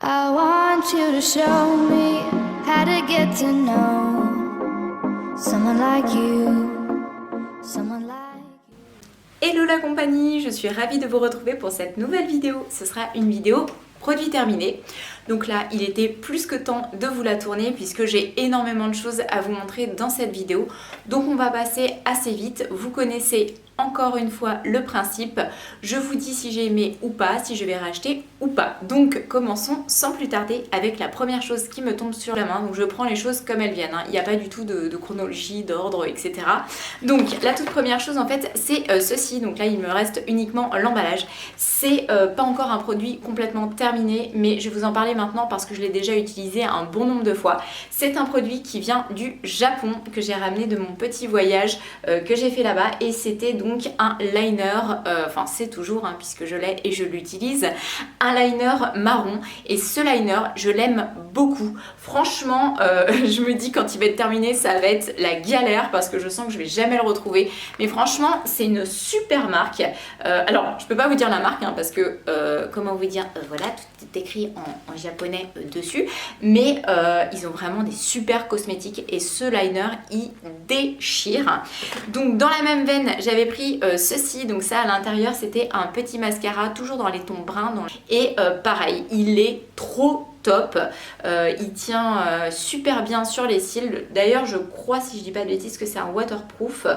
I want you to show me how to get to know someone like you, someone like you. Hello la compagnie, je suis ravie de vous retrouver pour cette nouvelle vidéo. Ce sera une vidéo produit terminé. Donc là, il était plus que temps de vous la tourner puisque j'ai énormément de choses à vous montrer dans cette vidéo. Donc on va passer assez vite. Vous connaissez encore une fois le principe. Je vous dis si j'ai aimé ou pas, si je vais racheter ou pas. Donc commençons sans plus tarder avec la première chose qui me tombe sur la main. Donc je prends les choses comme elles viennent. Il n'y a pas du tout de chronologie, d'ordre, etc. Donc la toute première chose en fait, c'est ceci. Donc là, il me reste uniquement l'emballage. C'est pas encore un produit complètement terminé, mais je vais vous en parler maintenant parce que je l'ai déjà utilisé un bon nombre de fois. C'est un produit qui vient du Japon, que j'ai ramené de mon petit voyage que j'ai fait là-bas, et c'était donc un liner, enfin c'est toujours puisque je l'ai et je l'utilise, un liner marron, et ce liner je l'aime beaucoup. Franchement je me dis quand il va être terminé ça va être la galère parce que je sens que je vais jamais le retrouver, mais franchement c'est une super marque. Alors je peux pas vous dire la marque parce que comment vous dire, voilà, tout est écrit en japonais dessus, mais ils ont vraiment des super cosmétiques et ce liner il déchire. Donc dans la même veine j'avais pris ceci, donc ça à l'intérieur c'était un petit mascara toujours dans les tons bruns et pareil il est trop top, il tient super bien sur les cils. D'ailleurs je crois, si je dis pas de bêtises, que c'est un waterproof.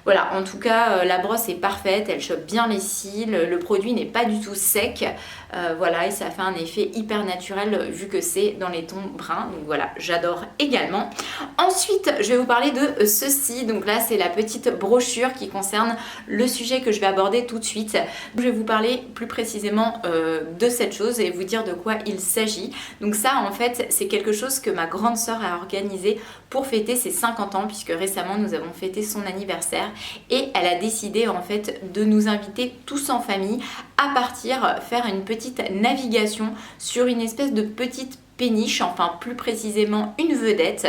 Voilà, en tout cas la brosse est parfaite, elle chope bien les cils, le produit n'est pas du tout sec, voilà, et ça fait un effet hyper naturel vu que c'est dans les tons bruns. Donc voilà, j'adore également. Ensuite je vais vous parler de ceci, donc là c'est la petite brochure qui concerne le sujet que je vais aborder tout de suite. Je vais vous parler plus précisément de cette chose et vous dire de quoi il s'agit. Donc ça en fait c'est quelque chose que ma grande sœur a organisé pour fêter ses 50 ans, puisque récemment nous avons fêté son anniversaire, et elle a décidé en fait de nous inviter tous en famille à partir faire une petite navigation sur une espèce de petite péniche, enfin plus précisément une vedette,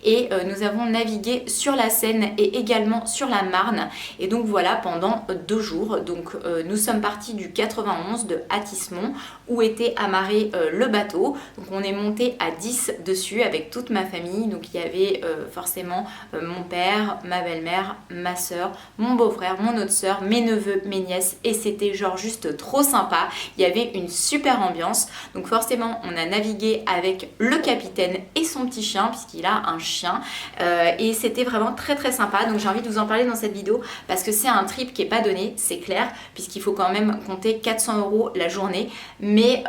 et nous avons navigué sur la Seine et également sur la Marne, et donc voilà pendant 2 jours. Donc nous sommes partis du 91 de Athis-Mont où était amarré le bateau. Donc on est monté à 10 dessus avec toute ma famille. Donc il y avait forcément mon père, ma belle-mère, ma soeur, mon beau-frère, mon autre soeur, mes neveux, mes nièces, et c'était genre juste trop sympa. Il y avait une super ambiance. Donc forcément on a navigué avec le capitaine et son petit chien, puisqu'il a un chien, et c'était vraiment très très sympa. Donc j'ai envie de vous en parler dans cette vidéo parce que c'est un trip qui est pas donné, c'est clair, puisqu'il faut quand même compter 400 € la journée, mais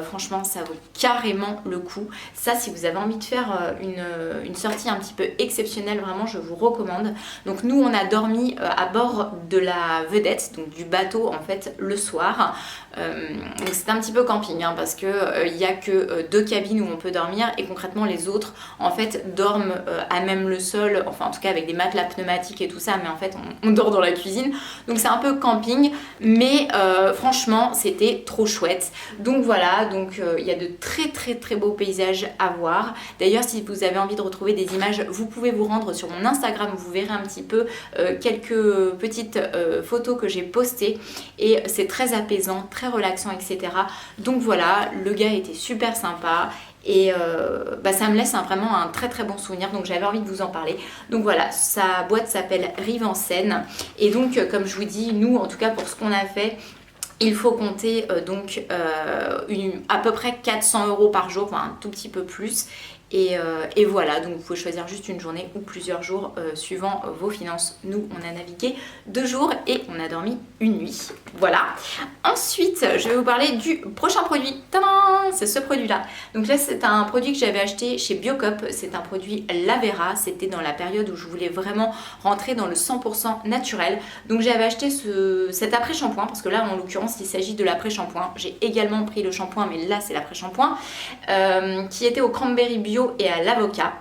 franchement ça vaut carrément le coup. Ça, si vous avez envie de faire une sortie un petit peu exceptionnelle, vraiment je vous recommande. Donc nous on a dormi à bord de la vedette, donc du bateau en fait, le soir. Donc c'est un petit peu camping parce que il n'y a que 2 cabines où on peut dormir, et concrètement les autres en fait dorment à même le sol, enfin en tout cas avec des matelas pneumatiques et tout ça, mais en fait on dort dans la cuisine. Donc c'est un peu camping, mais franchement c'était trop chouette. Donc voilà, donc il y a de très très très beaux paysages à voir. D'ailleurs si vous avez envie de retrouver des images, vous pouvez vous rendre sur mon Instagram, vous verrez un petit peu quelques petites photos que j'ai postées, et c'est très apaisant, très relaxant, etc. Donc voilà, le gars était super sympa, et ça me laisse vraiment un très très bon souvenir, donc j'avais envie de vous en parler. Donc voilà, sa boîte s'appelle Rive en Seine, et donc comme je vous dis, nous en tout cas pour ce qu'on a fait, il faut compter à peu près 400 € par jour, enfin un tout petit peu plus. Et voilà, donc vous pouvez choisir juste une journée ou plusieurs jours suivant vos finances. Nous, on a navigué 2 jours et on a dormi une nuit. Voilà. Ensuite, je vais vous parler du prochain produit. Tadam! C'est ce produit-là. Donc là, c'est un produit que j'avais acheté chez Biocop. C'est un produit Lavera. C'était dans la période où je voulais vraiment rentrer dans le 100% naturel. Donc j'avais acheté cet après-shampoing, parce que là, en l'occurrence, il s'agit de l'après-shampoing. J'ai également pris le shampoing, mais là, c'est l'après-shampoing, qui était au cranberry bio et à l'avocat.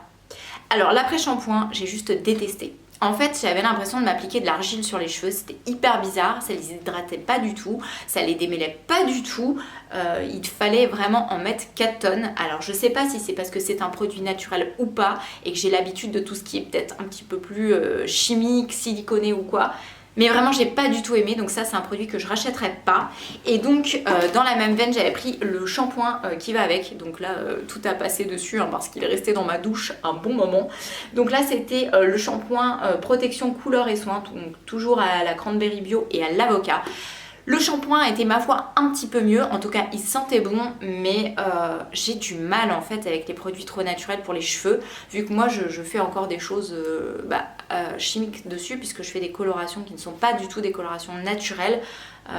Alors l'après-shampoing, j'ai juste détesté. En fait, j'avais l'impression de m'appliquer de l'argile sur les cheveux, c'était hyper bizarre, ça les hydratait pas du tout, ça les démêlait pas du tout, il fallait vraiment en mettre 4 tonnes. Alors je sais pas si c'est parce que c'est un produit naturel ou pas, et que j'ai l'habitude de tout ce qui est peut-être un petit peu plus chimique, siliconé ou quoi, Mais vraiment j'ai pas du tout aimé, donc ça c'est un produit que je rachèterai pas. Et donc dans la même veine j'avais pris le shampoing qui va avec. Donc là tout a passé dessus hein, parce qu'il est resté dans ma douche un bon moment. Donc là c'était le shampoing protection couleur et soin, donc toujours à la cranberry bio et à l'avocat. Le shampoing était ma foi un petit peu mieux, en tout cas il sentait bon, mais j'ai du mal en fait avec les produits trop naturels pour les cheveux, vu que moi je fais encore des choses chimiques dessus, puisque je fais des colorations qui ne sont pas du tout des colorations naturelles.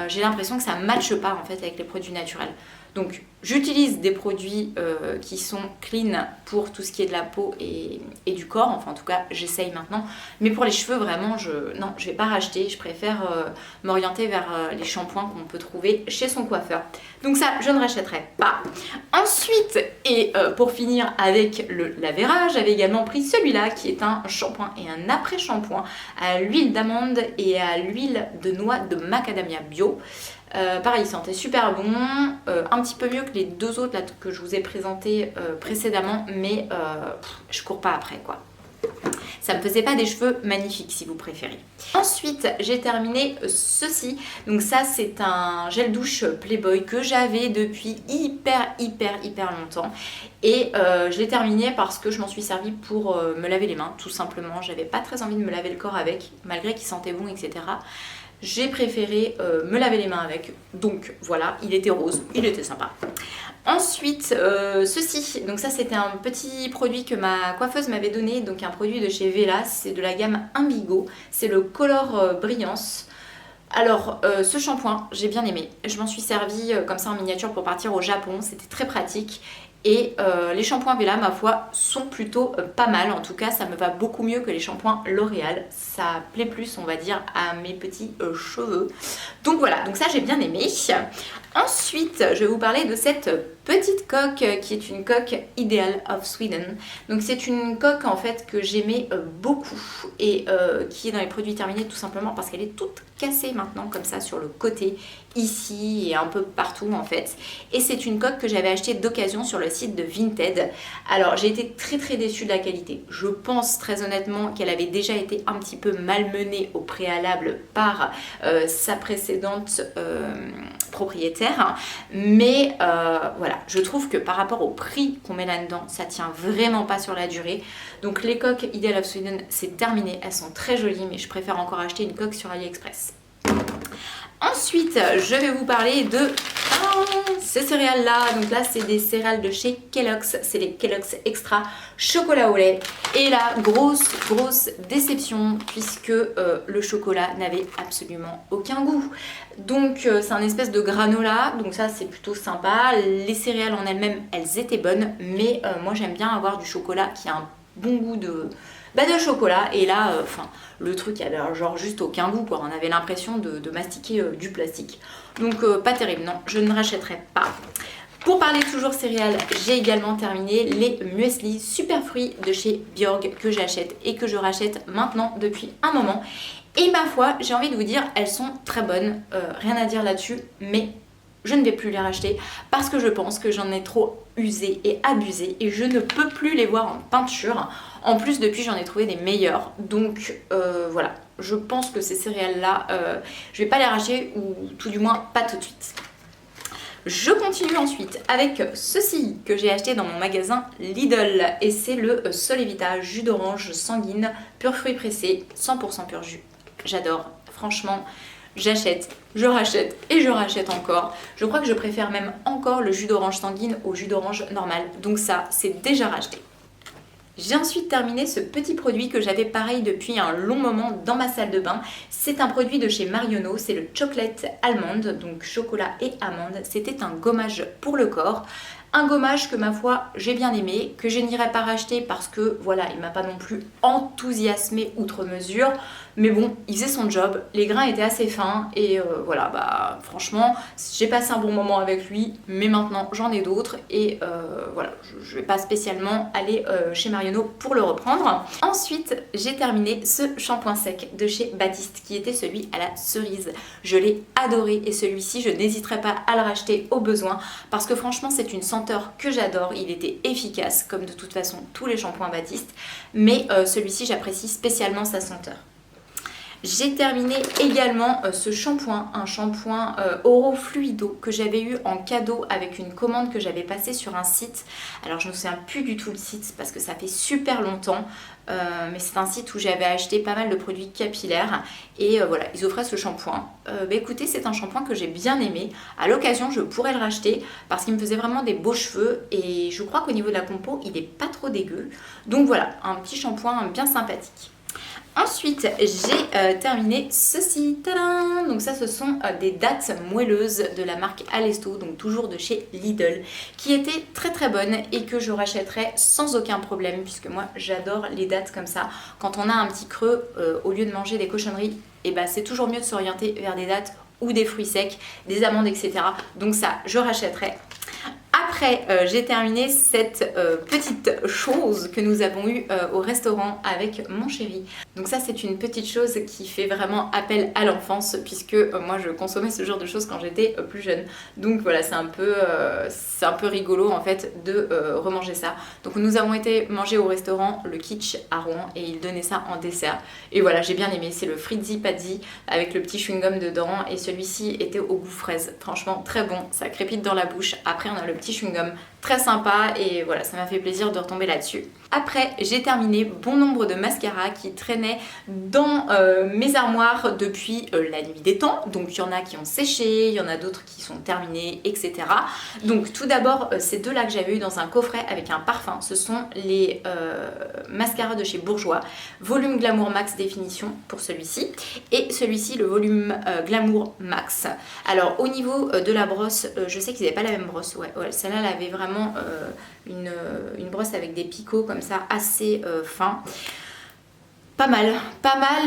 J'ai l'impression que ça ne matche pas en fait avec les produits naturels. Donc j'utilise des produits qui sont clean pour tout ce qui est de la peau et du corps, enfin en tout cas j'essaye maintenant, mais pour les cheveux vraiment je vais pas racheter, je préfère m'orienter vers les shampoings qu'on peut trouver chez son coiffeur. Donc ça je ne rachèterai pas. Ensuite, et pour finir avec le lavera, j'avais également pris celui-là qui est un shampoing et un après-shampoing à l'huile d'amande et à l'huile de noix de macadamia bio. Pareil, il sentait super bon, un petit peu mieux que les deux autres là, que je vous ai présentés précédemment, mais je cours pas après quoi. Ça me faisait pas des cheveux magnifiques si vous préférez. Ensuite, j'ai terminé ceci. Donc ça, c'est un gel douche Playboy que j'avais depuis hyper longtemps. Et je l'ai terminé parce que je m'en suis servi pour me laver les mains, tout simplement. J'avais pas très envie de me laver le corps avec, malgré qu'il sentait bon, etc. J'ai préféré me laver les mains avec. Donc voilà, il était rose, il était sympa. Ensuite, ceci, donc ça c'était un petit produit que ma coiffeuse m'avait donné, donc un produit de chez Vela, c'est de la gamme Imbigo, c'est le Color Brillance. Alors ce shampoing, j'ai bien aimé, je m'en suis servi comme ça en miniature pour partir au Japon, c'était très pratique. Et les shampoings Vela, ma foi, sont plutôt pas mal. En tout cas, ça me va beaucoup mieux que les shampoings L'Oréal. Ça plaît plus, on va dire, à mes petits cheveux. Donc voilà, donc ça j'ai bien aimé. Ensuite, je vais vous parler de cette petite coque qui est une coque Ideal of Sweden. Donc c'est une coque en fait que j'aimais beaucoup et qui est dans les produits terminés tout simplement parce qu'elle est toute cassée maintenant comme ça sur le côté, ici et un peu partout en fait. Et c'est une coque que j'avais achetée d'occasion sur le site de Vinted. Alors j'ai été très déçue de la qualité. Je pense très honnêtement qu'elle avait déjà été un petit peu malmenée au préalable par sa précédente propriétaire. Mais voilà, je trouve que par rapport au prix qu'on met là-dedans, ça tient vraiment pas sur la durée. Donc les coques Ideal of Sweden, c'est terminé. Elles sont très jolies, mais je préfère encore acheter une coque sur AliExpress. Ensuite, je vais vous parler de ces céréales-là. Donc là, c'est des céréales de chez Kellogg's. C'est les Kellogg's Extra chocolat au lait. Et là, grosse déception puisque le chocolat n'avait absolument aucun goût. Donc c'est un espèce de granola. Donc ça, c'est plutôt sympa. Les céréales en elles-mêmes, elles étaient bonnes. Mais moi, j'aime bien avoir du chocolat qui a un bon goût de chocolat. Et là, le truc avait genre juste aucun goût quoi. On avait l'impression de mastiquer du plastique. Donc pas terrible, non, je ne rachèterai pas. Pour parler toujours céréales, j'ai également terminé les muesli super fruits de chez Bjorg que j'achète et que je rachète maintenant depuis un moment. Et ma foi, j'ai envie de vous dire, elles sont très bonnes, rien à dire là-dessus, mais je ne vais plus les racheter parce que je pense que j'en ai trop usé et abusé et je ne peux plus les voir en peinture. En plus, depuis, j'en ai trouvé des meilleurs. Donc voilà, je pense que ces céréales-là, je vais pas les racheter ou tout du moins pas tout de suite. Je continue ensuite avec ceci que j'ai acheté dans mon magasin Lidl et c'est le Solevita jus d'orange sanguine pur fruits pressés, 100% pur jus. J'adore, franchement. J'achète, je rachète et je rachète encore. Je crois que je préfère même encore le jus d'orange sanguine au jus d'orange normal. Donc ça, c'est déjà racheté. J'ai ensuite terminé ce petit produit que j'avais pareil depuis un long moment dans ma salle de bain. C'est un produit de chez Marionneau, c'est le Chocolate Almond, donc chocolat et amande. C'était un gommage pour le corps. Un gommage que ma foi j'ai bien aimé, que je n'irai pas racheter parce que voilà, il m'a pas non plus enthousiasmé outre mesure. Mais bon, il faisait son job, les grains étaient assez fins et voilà, bah franchement, j'ai passé un bon moment avec lui, mais maintenant j'en ai d'autres et voilà, je vais pas spécialement aller chez Marionneau pour le reprendre. Ensuite, j'ai terminé ce shampoing sec de chez Baptiste qui était celui à la cerise. Je l'ai adoré et celui-ci, je n'hésiterai pas à le racheter au besoin parce que franchement, c'est une senteur que j'adore. Il était efficace comme de toute façon tous les shampoings Baptiste, mais celui-ci, j'apprécie spécialement sa senteur. J'ai terminé également ce shampoing, un shampoing Oro Fluido que j'avais eu en cadeau avec une commande que j'avais passée sur un site. Alors je ne me souviens plus du tout le site parce que ça fait super longtemps, mais c'est un site où j'avais acheté pas mal de produits capillaires et voilà, ils offraient ce shampoing. Écoutez, c'est un shampoing que j'ai bien aimé. À l'occasion, je pourrais le racheter parce qu'il me faisait vraiment des beaux cheveux et je crois qu'au niveau de la compo, il n'est pas trop dégueu. Donc voilà, un petit shampoing bien sympathique. Ensuite, j'ai terminé ceci, tadam! Donc ça, ce sont des dattes moelleuses de la marque Alesto, donc toujours de chez Lidl, qui étaient très très bonnes et que je rachèterais sans aucun problème, puisque moi j'adore les dattes comme ça. Quand on a un petit creux, au lieu de manger des cochonneries, et ben c'est toujours mieux de s'orienter vers des dattes ou des fruits secs, des amandes, etc. Donc ça, je rachèterais. Après, j'ai terminé cette petite chose que nous avons eue au restaurant avec mon chéri. Donc ça, c'est une petite chose qui fait vraiment appel à l'enfance puisque moi, je consommais ce genre de choses quand j'étais plus jeune. Donc voilà, c'est un peu rigolo en fait de remanger ça. Donc nous avons été manger au restaurant Le Kitsch à Rouen et il donnait ça en dessert. Et voilà, j'ai bien aimé. C'est le Frizzy Paddy avec le petit chewing-gum dedans et celui-ci était au goût fraise. Franchement, très bon. Ça crépite dans la bouche. Après, on a le petit chewing-gum très sympa et voilà, ça m'a fait plaisir de retomber là-dessus. Après, j'ai terminé bon nombre de mascaras qui traînaient dans mes armoires depuis la nuit des temps. Donc il y en a qui ont séché, il y en a d'autres qui sont terminés, etc. Donc tout d'abord, ces deux-là que j'avais eu dans un coffret avec un parfum, ce sont les mascaras de chez Bourjois, volume Glamour Max définition pour celui-ci et celui-ci le volume Glamour Max. Alors au niveau de la brosse, je sais qu'ils n'avaient pas la même brosse, ouais, celle-là elle avait vraiment une brosse avec des picots comme ça assez fins. Pas mal,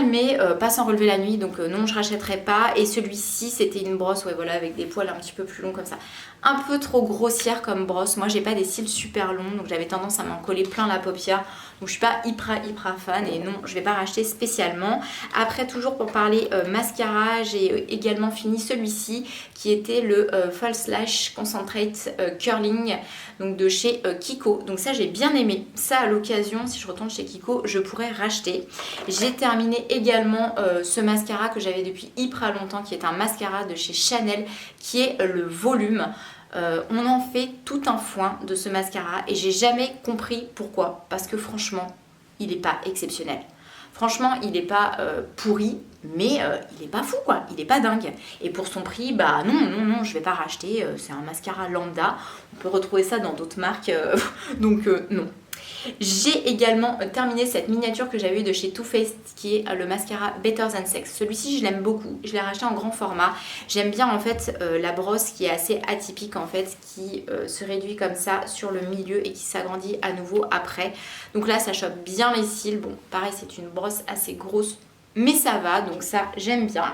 mais pas sans relever la nuit, donc non, je rachèterai pas. Et celui-ci, c'était une brosse, ouais, voilà, avec des poils un petit peu plus longs comme ça. Un peu trop grossière comme brosse. Moi, j'ai pas des cils super longs, donc j'avais tendance à m'en coller plein la paupière. Donc je suis pas hyper fan et non, je vais pas racheter spécialement. Après, toujours pour parler mascara, j'ai également fini celui-ci qui était le False Lash Concentrate Curling, donc de chez Kiko. Donc ça, j'ai bien aimé. Ça, à l'occasion, si je retourne chez Kiko, je pourrais racheter. J'ai terminé également ce mascara que j'avais depuis hyper longtemps, qui est un mascara de chez Chanel, qui est le volume. On en fait tout un foin de ce mascara et j'ai jamais compris pourquoi. Parce que franchement, il n'est pas exceptionnel. Franchement, il n'est pas pourri, mais il n'est pas fou quoi, il n'est pas dingue. Et pour son prix, bah non, je vais pas racheter, c'est un mascara lambda. On peut retrouver ça dans d'autres marques, donc non. J'ai également terminé cette miniature que j'avais eue de chez Too Faced qui est le mascara Better Than Sex. Celui-ci je l'aime beaucoup, je l'ai racheté en grand format. J'aime bien en fait la brosse qui est assez atypique en fait, qui se réduit comme ça sur le milieu et qui s'agrandit à nouveau après. Donc là ça chope bien les cils. Bon pareil, c'est une brosse assez grosse, mais ça va, donc ça j'aime bien.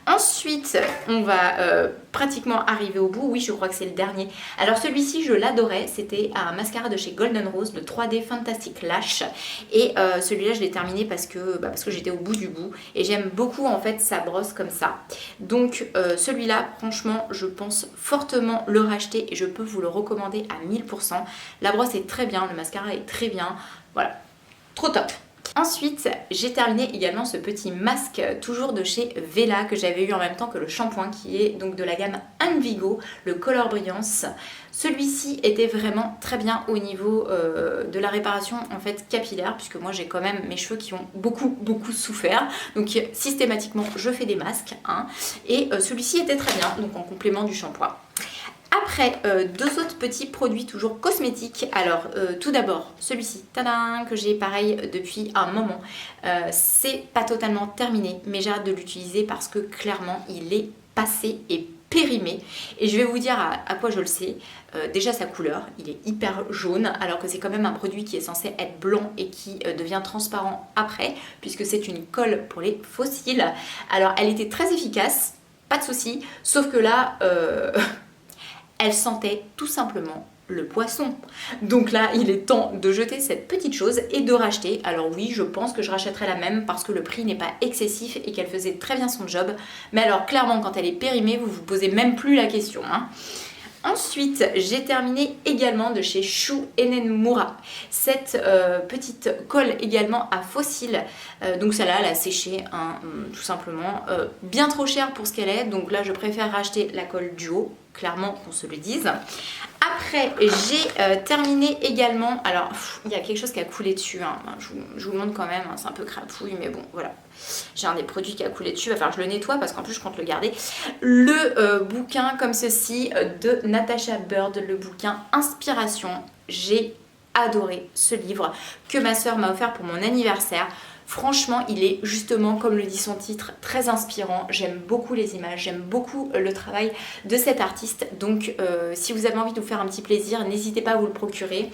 Ensuite on va pratiquement arriver au bout. Oui, je crois que c'est le dernier. Alors celui-ci je l'adorais, c'était un mascara de chez Golden Rose, le 3D Fantastic Lash, et celui-là je l'ai terminé parce que j'étais au bout du bout et j'aime beaucoup en fait sa brosse comme ça. Donc celui-là franchement je pense fortement le racheter et je peux vous le recommander à 1000%. La brosse est très bien, le mascara est très bien, voilà, trop top. Ensuite, j'ai terminé également ce petit masque toujours de chez Vela que j'avais eu en même temps que le shampoing qui est donc de la gamme Envigo, le Color Brilliance. Celui-ci était vraiment très bien au niveau de la réparation en fait capillaire, puisque moi j'ai quand même mes cheveux qui ont beaucoup souffert. Donc systématiquement je fais des masques hein, et celui-ci était très bien, donc en complément du shampoing. Après, deux autres petits produits toujours cosmétiques. Alors, tout d'abord, celui-ci, tadam, que j'ai pareil depuis un moment. C'est pas totalement terminé, mais j'ai hâte de l'utiliser parce que clairement, il est passé et périmé. Et je vais vous dire à quoi je le sais. Déjà sa couleur, il est hyper jaune, alors que c'est quand même un produit qui est censé être blanc et qui devient transparent après, puisque c'est une colle pour les fossiles. Alors, elle était très efficace, pas de souci, sauf que là... elle sentait tout simplement le poisson. Donc là, il est temps de jeter cette petite chose et de racheter. Alors oui, je pense que je rachèterai la même parce que le prix n'est pas excessif et qu'elle faisait très bien son job. Mais alors clairement, quand elle est périmée, vous vous posez même plus la question. Hein. Ensuite, j'ai terminé également de chez Shu Enenmura cette petite colle également à fossiles. Donc celle-là, elle a séché, hein, tout simplement. Bien trop chère pour ce qu'elle est, donc là je préfère racheter la colle duo, clairement qu'on se le dise. Après, j'ai terminé également, alors il y a quelque chose qui a coulé dessus, hein. Je vous le montre quand même, hein, c'est un peu crapouille, mais bon voilà. J'ai un des produits qui a coulé dessus, il va falloir que je le nettoie parce qu'en plus je compte le garder. Le bouquin comme ceci de Natasha Bird, le bouquin Inspiration. J'ai adoré ce livre que ma soeur m'a offert pour mon anniversaire. Franchement, il est justement, comme le dit son titre, très inspirant. J'aime beaucoup les images, j'aime beaucoup le travail de cet artiste. Donc, si vous avez envie de vous faire un petit plaisir, n'hésitez pas à vous le procurer.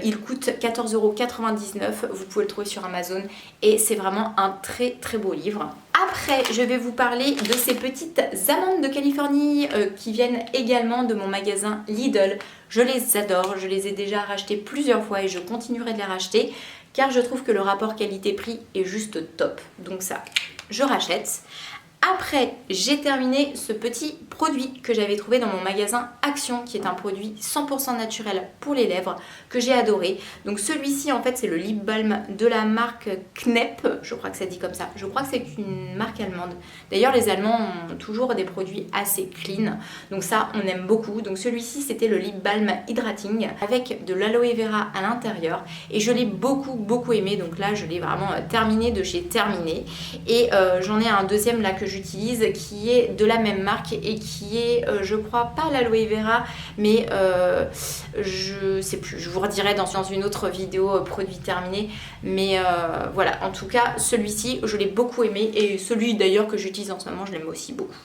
Il coûte 14,99 €. Vous pouvez le trouver sur Amazon et c'est vraiment un très très beau livre. Après, je vais vous parler de ces petites amandes de Californie qui viennent également de mon magasin Lidl. Je les adore, je les ai déjà rachetées plusieurs fois et je continuerai de les racheter car je trouve que le rapport qualité-prix est juste top. Donc ça, je rachète. Après, j'ai terminé ce petit produit que j'avais trouvé dans mon magasin Action, qui est un produit 100% naturel pour les lèvres, que j'ai adoré. Donc celui-ci, en fait, c'est le lip balm de la marque Knep, je crois que ça dit comme ça. Je crois que c'est une marque allemande. D'ailleurs, les Allemands ont toujours des produits assez clean, donc ça, on aime beaucoup. Donc celui-ci, c'était le lip balm hydrating avec de l'aloe vera à l'intérieur, et je l'ai beaucoup aimé. Donc là, je l'ai vraiment terminé de chez terminé. Et j'en ai un deuxième là que j'utilise qui est de la même marque et qui est je crois pas l'aloe vera, mais je sais plus, je vous redirai dans une autre vidéo produit terminé, mais voilà, en tout cas celui-ci je l'ai beaucoup aimé et celui d'ailleurs que j'utilise en ce moment je l'aime aussi beaucoup.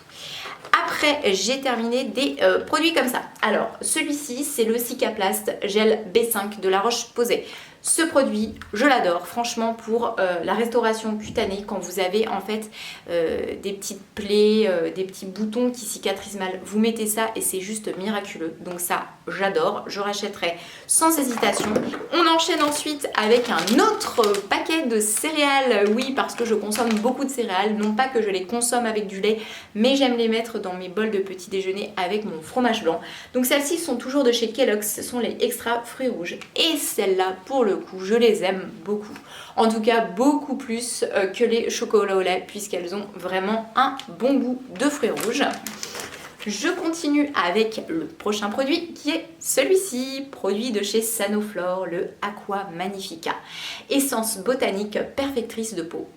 Après, j'ai terminé des produits comme ça. Alors, celui-ci, c'est le Cicaplast Gel B5 de La Roche-Posay. Ce produit, je l'adore, franchement, pour la restauration cutanée, quand vous avez en fait des petites plaies, des petits boutons qui cicatrisent mal. Vous mettez ça et c'est juste miraculeux. Donc ça, j'adore, je rachèterai sans hésitation. On enchaîne ensuite avec un autre paquet de céréales. Oui, parce que je consomme beaucoup de céréales. Non pas que je les consomme avec du lait, mais j'aime les mettre dans mes bols de petit déjeuner avec mon fromage blanc. Donc celles-ci sont toujours de chez Kellogg's, ce sont les extra fruits rouges. Et celles-là, pour le coup, je les aime beaucoup. En tout cas, beaucoup plus que les chocolats au lait, puisqu'elles ont vraiment un bon goût de fruits rouges. Je continue avec le prochain produit qui est celui-ci, produit de chez Sanoflore, le Aqua Magnifica. Essence botanique perfectrice de peau.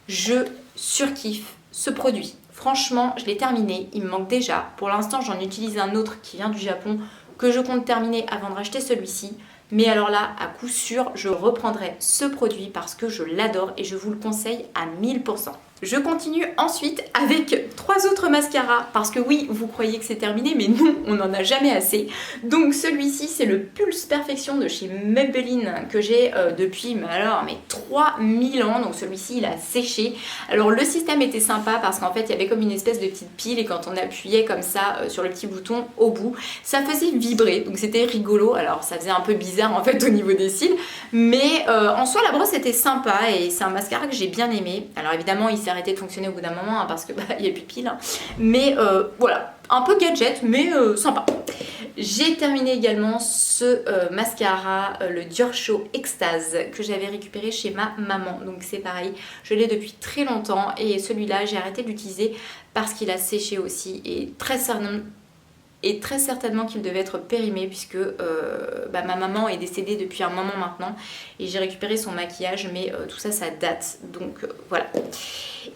Je surkiffe ce produit. Franchement, je l'ai terminé, il me manque déjà. Pour l'instant, j'en utilise un autre qui vient du Japon que je compte terminer avant de racheter celui-ci. Mais alors là, à coup sûr, je reprendrai ce produit parce que je l'adore et je vous le conseille à 1000%. Je continue ensuite avec 3 autres mascaras parce que oui, vous croyez que c'est terminé, mais non, on n'en a jamais assez. Donc celui-ci, c'est le Pulse Perfection de chez Maybelline que j'ai depuis mais 3000 ans. Donc celui-ci, il a séché. Alors le système était sympa parce qu'en fait, il y avait comme une espèce de petite pile et quand on appuyait comme ça sur le petit bouton au bout, ça faisait vibrer. Donc c'était rigolo. Alors ça faisait un peu bizarre en fait au niveau des cils, mais en soi, la brosse était sympa et c'est un mascara que j'ai bien aimé. Alors évidemment, il s'est arrêté de fonctionner au bout d'un moment hein, parce que il n'y a plus de pile, hein. Mais voilà, un peu gadget mais sympa. J'ai terminé également ce mascara, le Dior Show Extase que j'avais récupéré chez ma maman. Donc c'est pareil, je l'ai depuis très longtemps et celui-là j'ai arrêté de l'utiliser parce qu'il a séché aussi et très certainement qu'il devait être périmé puisque ma maman est décédée depuis un moment maintenant et j'ai récupéré son maquillage mais tout ça, ça date, donc voilà.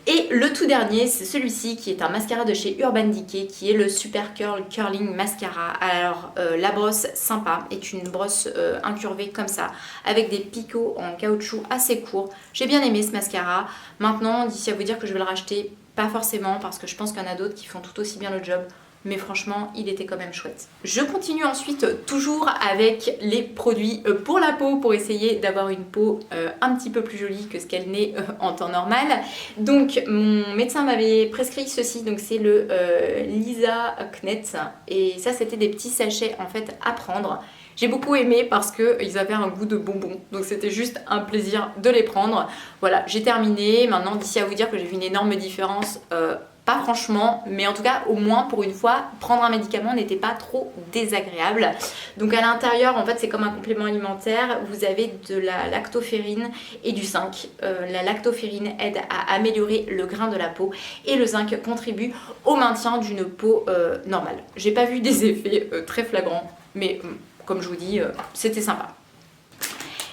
Et le tout dernier, c'est celui-ci qui est un mascara de chez Urban Decay qui est le Super Curl Curling Mascara. Alors la brosse sympa est une brosse incurvée comme ça avec des picots en caoutchouc assez courts. J'ai bien aimé ce mascara. Maintenant, d'ici à vous dire que je vais le racheter, pas forcément parce que je pense qu'il y en a d'autres qui font tout aussi bien le job. Mais franchement, il était quand même chouette. Je continue ensuite toujours avec les produits pour la peau pour essayer d'avoir une peau un petit peu plus jolie que ce qu'elle n'est en temps normal. Donc mon médecin m'avait prescrit ceci, donc c'est le Lisa Knet et ça c'était des petits sachets en fait à prendre. J'ai beaucoup aimé parce qu'ils avaient un goût de bonbons, donc c'était juste un plaisir de les prendre. Voilà, j'ai terminé. Maintenant, d'ici à vous dire que j'ai vu une énorme différence, pas franchement, mais en tout cas au moins pour une fois prendre un médicament n'était pas trop désagréable. Donc à l'intérieur en fait c'est comme un complément alimentaire, vous avez de la lactoferrine et du zinc. La lactoferrine aide à améliorer le grain de la peau et le zinc contribue au maintien d'une peau normale. J'ai pas vu des effets très flagrants, mais comme je vous dis c'était sympa.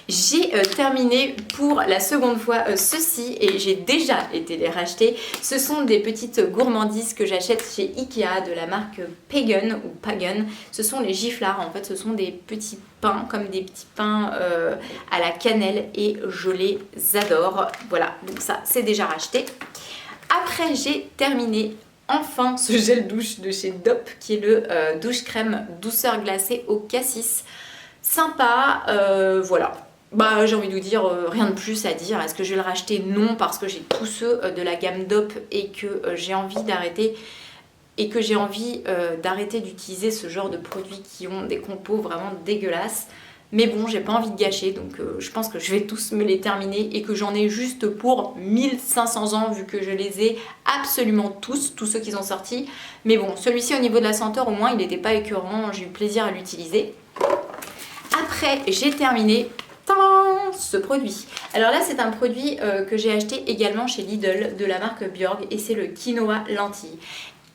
J'ai terminé pour la seconde fois ceci et j'ai déjà été les racheter. Ce sont des petites gourmandises que j'achète chez Ikea de la marque Pagan ou Pagan. Ce sont les giflards en fait, ce sont des petits pains comme des petits pains à la cannelle et je les adore. Voilà, donc ça c'est déjà racheté. Après j'ai terminé enfin ce gel douche de chez Dop qui est le douche crème douceur glacée au cassis. Sympa, voilà. Bah j'ai envie de vous dire rien de plus à dire. Est-ce que je vais le racheter? Non, parce que j'ai tous ceux de la gamme Dop et que j'ai envie d'arrêter d'utiliser ce genre de produits qui ont des compos vraiment dégueulasses. Mais bon, j'ai pas envie de gâcher, donc je pense que je vais tous me les terminer et que j'en ai juste pour 1500 ans vu que je les ai absolument tous ceux qui sont sortis. Mais bon, celui-ci au niveau de la senteur au moins il n'était pas écœurant, j'ai eu plaisir à l'utiliser. Après j'ai terminé ce produit. Alors là c'est un produit que j'ai acheté également chez Lidl de la marque Björg et c'est le quinoa lentille.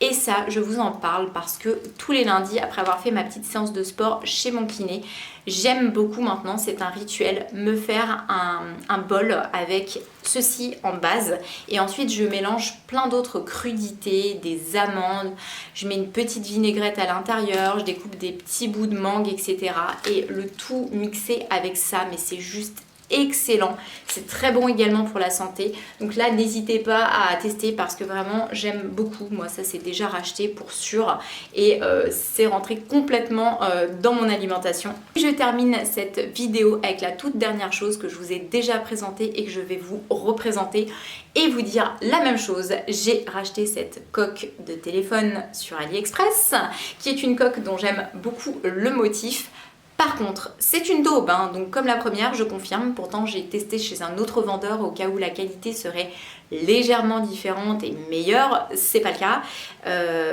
Et ça, je vous en parle parce que tous les lundis, après avoir fait ma petite séance de sport chez mon kiné, j'aime beaucoup maintenant, c'est un rituel, me faire un bol avec ceci en base. Et ensuite, je mélange plein d'autres crudités, des amandes, je mets une petite vinaigrette à l'intérieur, je découpe des petits bouts de mangue, etc. Et le tout mixé avec ça, mais c'est juste excellent, c'est très bon également pour la santé, donc là n'hésitez pas à tester parce que vraiment j'aime beaucoup, moi ça c'est déjà racheté pour sûr et c'est rentré complètement dans mon alimentation. Je termine cette vidéo avec la toute dernière chose que je vous ai déjà présentée et que je vais vous représenter et vous dire la même chose. J'ai racheté cette coque de téléphone sur AliExpress qui est une coque dont j'aime beaucoup le motif. Par contre, c'est une daube, hein, donc comme la première, je confirme. Pourtant, j'ai testé chez un autre vendeur au cas où la qualité serait légèrement différente et meilleure. C'est pas le cas.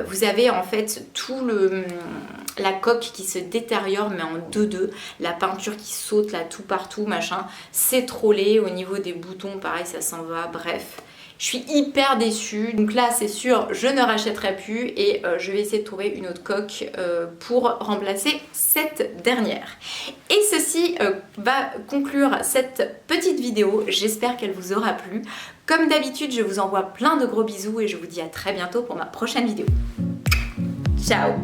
Vous avez en fait la coque qui se détériore, mais en 2-2. La peinture qui saute là tout partout, machin. C'est trop laid. Au niveau des boutons, pareil, ça s'en va. Bref. Je suis hyper déçue, donc là c'est sûr je ne rachèterai plus et je vais essayer de trouver une autre coque pour remplacer cette dernière. Et ceci va conclure cette petite vidéo, j'espère qu'elle vous aura plu. Comme d'habitude je vous envoie plein de gros bisous et je vous dis à très bientôt pour ma prochaine vidéo. Ciao!